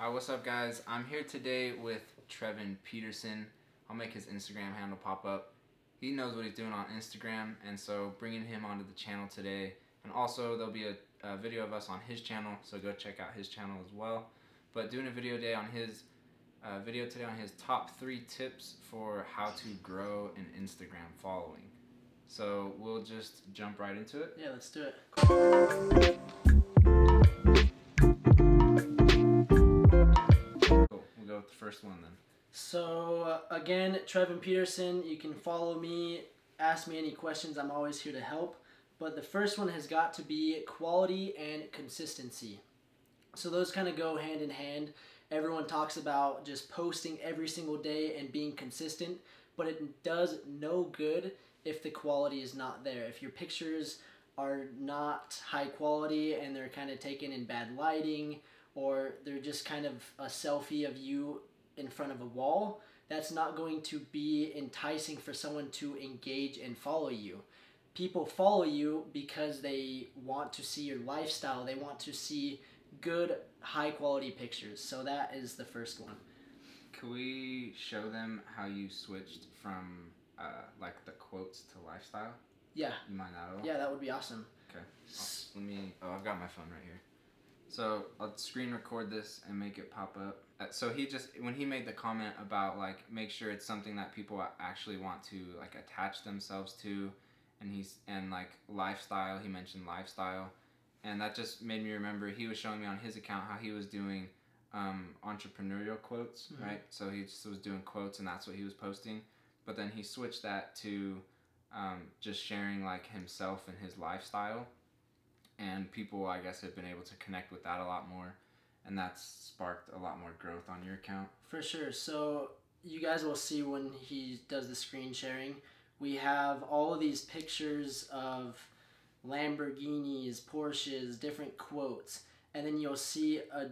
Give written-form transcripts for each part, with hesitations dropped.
What's up, guys? I'm here today with Trevin Peterson. I'll make his Instagram handle pop up. He knows what he's doing on Instagram, and so bringing him onto the channel today. And also there'll be a video of us on his channel, so go check out his channel as well. But doing a video today on his top 3 tips for how to grow an Instagram following. So we'll just jump right into it. Yeah, let's do it. Cool. We'll go with the first one then. So again, Trevin Peterson, you can follow me, ask me any questions, I'm always here to help. But the first one has got to be quality and consistency. So those kind of go hand in hand. Everyone talks about just posting every single day and being consistent, but it does no good if the quality is not there. If your pictures are not high quality and they're kind of taken in bad lighting, or they're just kind of a selfie of you in front of a wall, that's not going to be enticing for someone to engage and follow you. People follow you because they want to see your lifestyle. They want to see good, high quality pictures. So that is the first one. Can we show them how you switched from like the quotes to lifestyle? Yeah. You mind that at all? Yeah, that would be awesome. Okay. I've got my phone right here. So I'll screen record this and make it pop up. So when he made the comment about like make sure it's something that people actually want to like attach themselves to, and like lifestyle, he mentioned lifestyle, and that just made me remember he was showing me on his account how he was doing entrepreneurial quotes, right? So he just was doing quotes and that's what he was posting, but then he switched that to just sharing like himself and his lifestyle. And people, I guess, have been able to connect with that a lot more, and that's sparked a lot more growth on your account. For sure. So you guys will see when he does the screen sharing, we have all of these pictures of Lamborghinis, Porsches, different quotes, and then you'll see a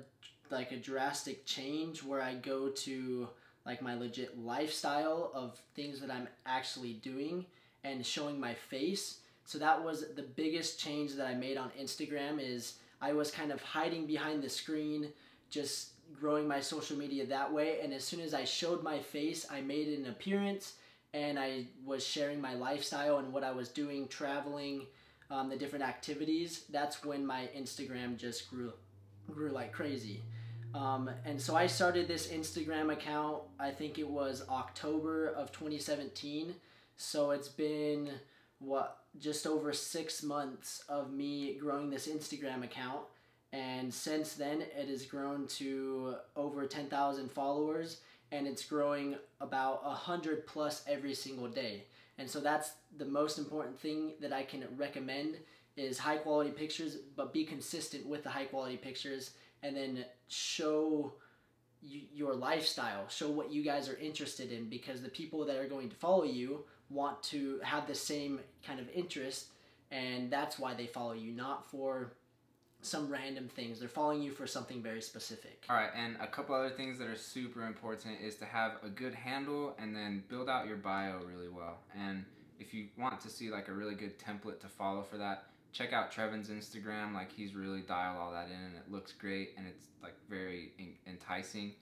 drastic change where I go to like my legit lifestyle of things that I'm actually doing and showing my face. So that was the biggest change that I made on Instagram. Is I was kind of hiding behind the screen, just growing my social media that way, and as soon as I showed my face, I made an appearance and I was sharing my lifestyle and what I was doing, traveling, the different activities. That's when my Instagram just grew like crazy. And so I started this Instagram account, I think it was October of 2017. So it's been just over 6 months of me growing this Instagram account, and since then it has grown to over 10,000 followers, and it's growing about 100 plus every single day. And so that's the most important thing that I can recommend, is high quality pictures, but be consistent with the high quality pictures, and then show your lifestyle, show what you guys are interested in, because the people that are going to follow you want to have the same kind of interest, and that's why they follow you, not for some random things. They're following you for something very specific. Alright, and a couple other things that are super important is to have a good handle and then build out your bio really well. And if you want to see like a really good template to follow for that, check out Trevin's Instagram. Like, he's really dialed all that in and it looks great, and it's like very enticing,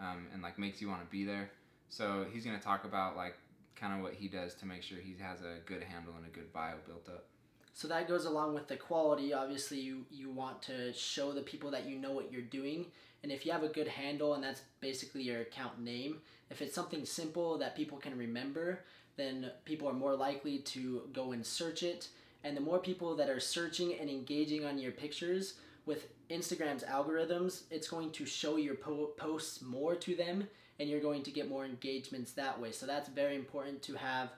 and like makes you want to be there. So he's going to talk about like kind of what he does to make sure he has a good handle and a good bio built up. So that goes along with the quality. Obviously you want to show the people that you know what you're doing, and if you have a good handle, and that's basically your account name, if it's something simple that people can remember, then people are more likely to go and search it. And the more people that are searching and engaging on your pictures, with Instagram's algorithms, it's going to show your posts more to them, and you're going to get more engagements that way. So that's very important to have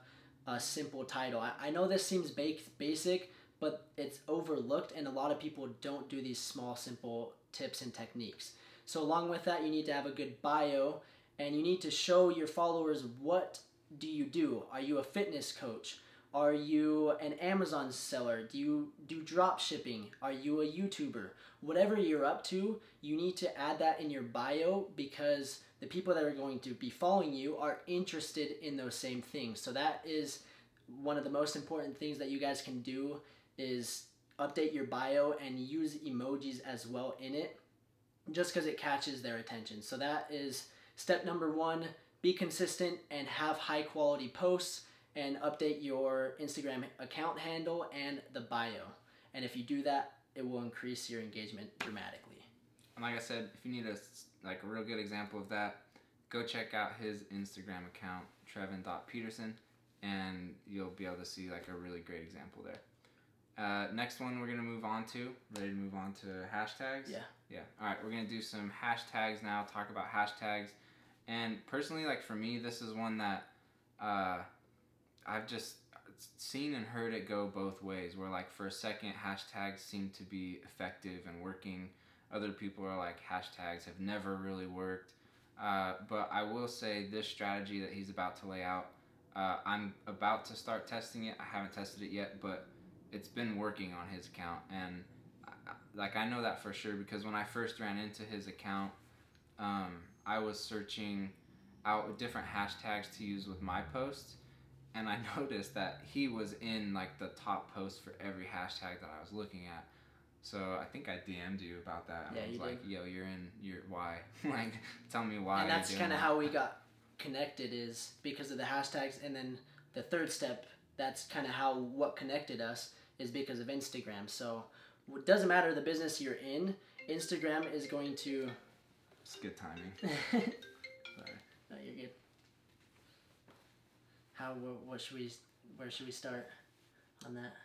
a simple title. I know this seems basic, but it's overlooked, and a lot of people don't do these small, simple tips and techniques. So along with that, you need to have a good bio, and you need to show your followers, what do you do? Are you a fitness coach? Are you an Amazon seller? Do you do drop shipping? Are you a YouTuber? Whatever you're up to, you need to add that in your bio, because the people that are going to be following you are interested in those same things. So that is one of the most important things that you guys can do, is update your bio and use emojis as well in it. just because it catches their attention. So that is step number one. Be consistent and have high quality posts, and update your Instagram account handle and the bio. And if you do that, it will increase your engagement dramatically. And like I said, if you need a real good example of that, go check out his Instagram account, Trevin.Peterson, and you'll be able to see like a really great example there. Next one we're gonna move on to. Ready to move on to hashtags? Yeah. Yeah. All right, we're gonna do some hashtags now. Talk about hashtags. And personally, like for me, this is one that I've just seen and heard it go both ways. Where like for a second, hashtags seem to be effective and working. Other people are like, hashtags have never really worked. But I will say this strategy that he's about to lay out, I'm about to start testing it. I haven't tested it yet, but it's been working on his account. And I know that for sure because when I first ran into his account, I was searching out different hashtags to use with my posts, and I noticed that he was in like the top post for every hashtag that I was looking at. So I think I DM'd you about that. Yeah, I was you like, did. yo, you're why? Like, tell me why. And that's kind of how we got connected, is because of the hashtags. And then the third step, that's kind of what connected us, is because of Instagram. So it doesn't matter the business you're in, Instagram is going to... It's good timing. Sorry. No, you're good. Where should we start on that?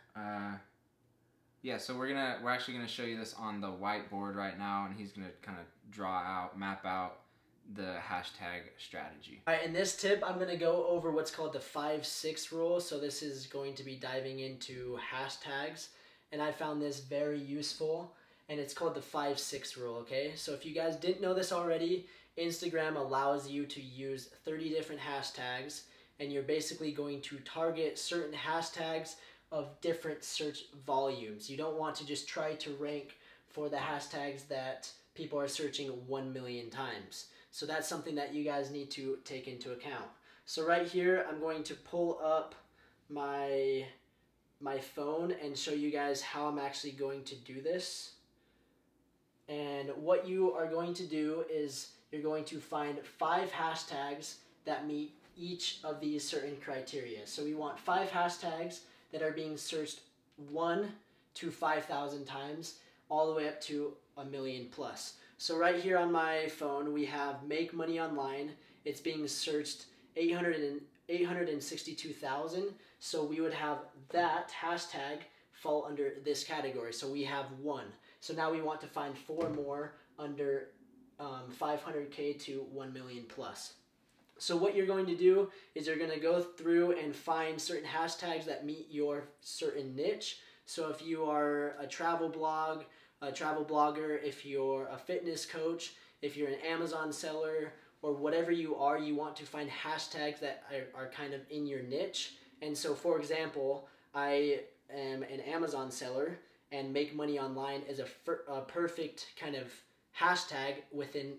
Yeah, so we're actually gonna show you this on the whiteboard right now, and he's gonna kind of map out the hashtag strategy. All right, in this tip, I'm gonna go over what's called the 5-6 rule. So this is going to be diving into hashtags, and I found this very useful, and it's called the 5-6 rule. Okay, so if you guys didn't know this already, Instagram allows you to use 30 different hashtags, and you're basically going to target certain hashtags of different search volumes. You don't want to just try to rank for the hashtags that people are searching 1 million times. So that's something that you guys need to take into account. So right here, I'm going to pull up my phone and show you guys how I'm actually going to do this. And what you are going to do is you're going to find 5 hashtags that meet each of these certain criteria. So we want 5 hashtags that are being searched 1 to 5,000 times, all the way up to 1 million plus. So right here on my phone, we have make money online. It's being searched 862,000. So we would have that hashtag fall under this category. So we have 1. So now we want to find 4 more under 500K to 1 million plus. So what you're going to do is you're going to go through and find certain hashtags that meet your certain niche. So if you are a travel blogger, if you're a fitness coach, if you're an Amazon seller, or whatever you are, you want to find hashtags that are kind of in your niche. And so, for example, I am an Amazon seller, and make money online is a perfect kind of hashtag within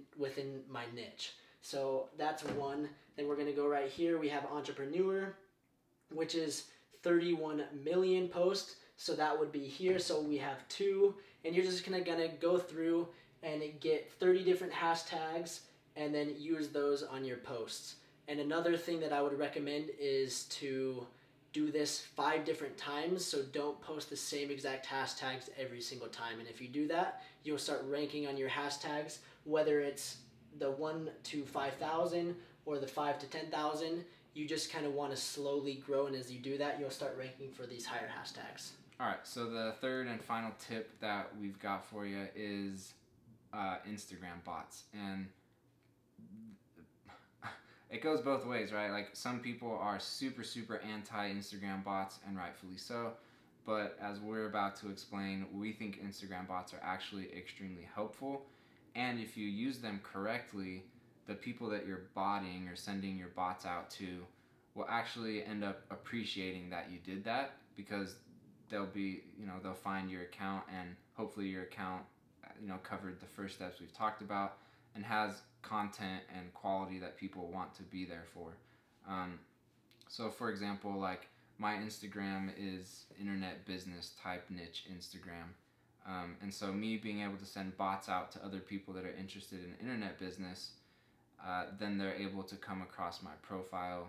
my niche. So that's 1. Then we're going to go right here. We have entrepreneur, which is 31 million posts. So that would be here. So we have 2. And you're just gonna go through and get 30 different hashtags and then use those on your posts. And another thing that I would recommend is to do this 5 different times. So don't post the same exact hashtags every single time. And if you do that, you'll start ranking on your hashtags, whether it's the 1 to 5,000 or the 5 to 10,000. You just kind of want to slowly grow, and as you do that, you'll start ranking for these higher hashtags. All right, so the third and final tip that we've got for you is Instagram bots. And it goes both ways, right? Like, some people are super, super anti-Instagram bots, and rightfully so. But as we're about to explain, we think Instagram bots are actually extremely helpful. And if you use them correctly, the people that you're botting or sending your bots out to will actually end up appreciating that you did that, because they'll find your account, and hopefully your account, covered the first steps we've talked about and has content and quality that people want to be there for. So for example, like, my Instagram is internet business type niche Instagram. And so me being able to send bots out to other people that are interested in internet business, then they're able to come across my profile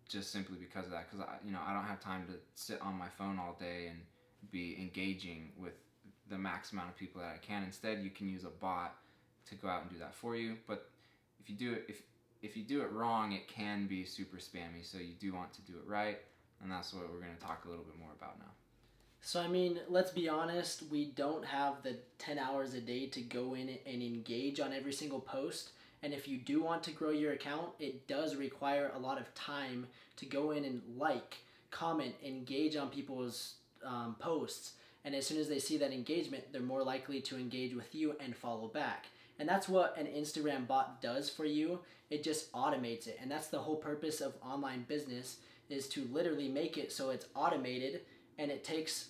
just simply because of that. Because I don't have time to sit on my phone all day and be engaging with the max amount of people that I can. Instead, you can use a bot to go out and do that for you. But if you do it wrong, it can be super spammy. So you do want to do it right, and that's what we're going to talk a little bit more about now. So I mean, let's be honest, we don't have the 10 hours a day to go in and engage on every single post. And if you do want to grow your account, it does require a lot of time to go in and like, comment, engage on people's posts. And as soon as they see that engagement, they're more likely to engage with you and follow back. And that's what an Instagram bot does for you. It just automates it. And that's the whole purpose of online business, is to literally make it so it's automated and it takes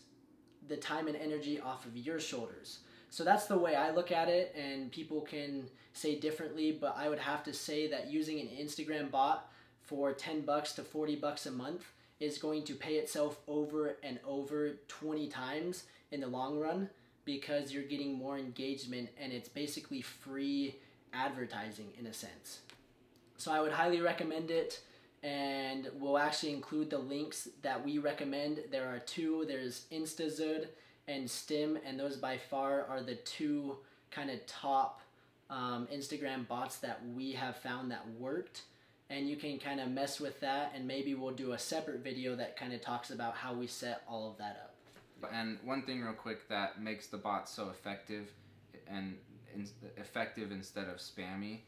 the time and energy off of your shoulders. So that's the way I look at it, and people can say differently, but I would have to say that using an Instagram bot for $10 to $40 a month is going to pay itself over and over 20 times in the long run, because you're getting more engagement and it's basically free advertising in a sense. So I would highly recommend it, and we'll actually include the links that we recommend. There are two. There's InstaZud and Stim, and those by far are the two kind of top Instagram bots that we have found that worked. And you can kind of mess with that, and maybe we'll do a separate video that kind of talks about how we set all of that up. And one thing real quick that makes the bot so effective and effective instead of spammy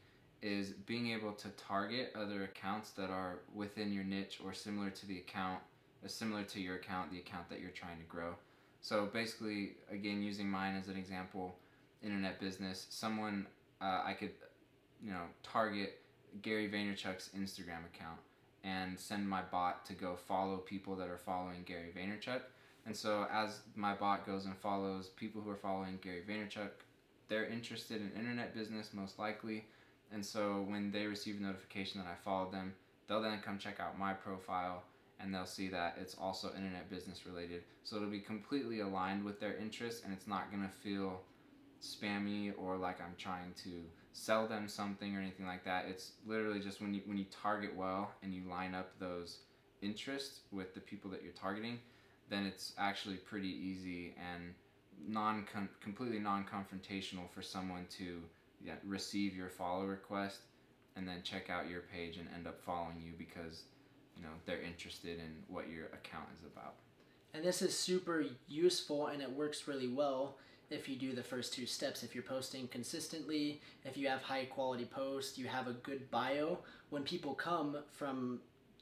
is being able to target other accounts that are within your niche or similar to the account, similar to your account, the account that you're trying to grow. So basically, again, using mine as an example, internet business, someone I could, target Gary Vaynerchuk's Instagram account and send my bot to go follow people that are following Gary Vaynerchuk. And so as my bot goes and follows people who are following Gary Vaynerchuk, they're interested in internet business most likely. And so when they receive a notification that I followed them, they'll then come check out my profile, and they'll see that it's also internet business related. So it'll be completely aligned with their interests, and it's not going to feel spammy or like I'm trying to sell them something or anything like that. It's literally just when you target well and you line up those interests with the people that you're targeting, then it's actually pretty easy and completely non-confrontational for someone to receive your follow request and then check out your page and end up following you because they're interested in what your account is about. And this is super useful, and it works really well if you do the first two steps. If you're posting consistently, if you have high quality posts, you have a good bio, when people come from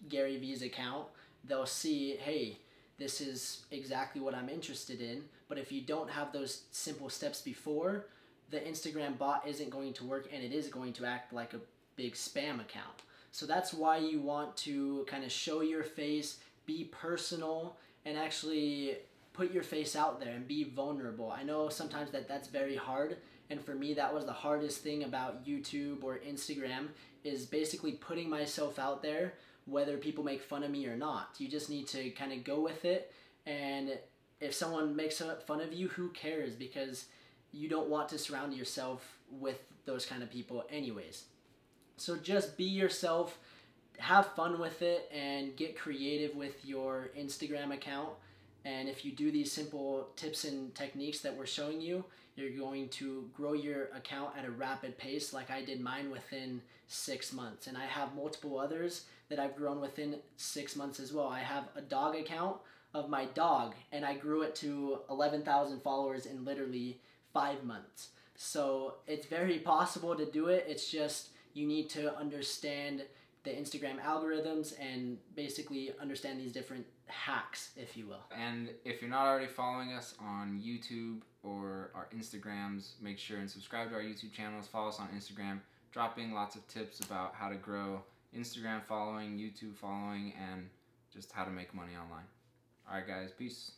Gary V's account, they'll see, hey, this is exactly what I'm interested in. But if you don't have those simple steps before, the Instagram bot isn't going to work, and it is going to act like a big spam account. So that's why you want to kind of show your face, be personal, and actually put your face out there and be vulnerable. I know sometimes that's very hard, and for me that was the hardest thing about YouTube or Instagram, is basically putting myself out there, whether people make fun of me or not. You just need to kind of go with it, and if someone makes fun of you, who cares? Because you don't want to surround yourself with those kind of people anyways. So just be yourself, have fun with it, and get creative with your Instagram account. And if you do these simple tips and techniques that we're showing you, you're going to grow your account at a rapid pace, like I did mine within 6 months. And I have multiple others that I've grown within 6 months as well. I have a dog account of my dog, and I grew it to 11,000 followers in literally 5 months. So it's very possible to do it. It's just you need to understand the Instagram algorithms and basically understand these different hacks, if you will. And if you're not already following us on YouTube or our Instagrams, make sure and subscribe to our YouTube channels. Follow us on Instagram, dropping lots of tips about how to grow Instagram following, YouTube following, and just how to make money online. Alright guys, peace.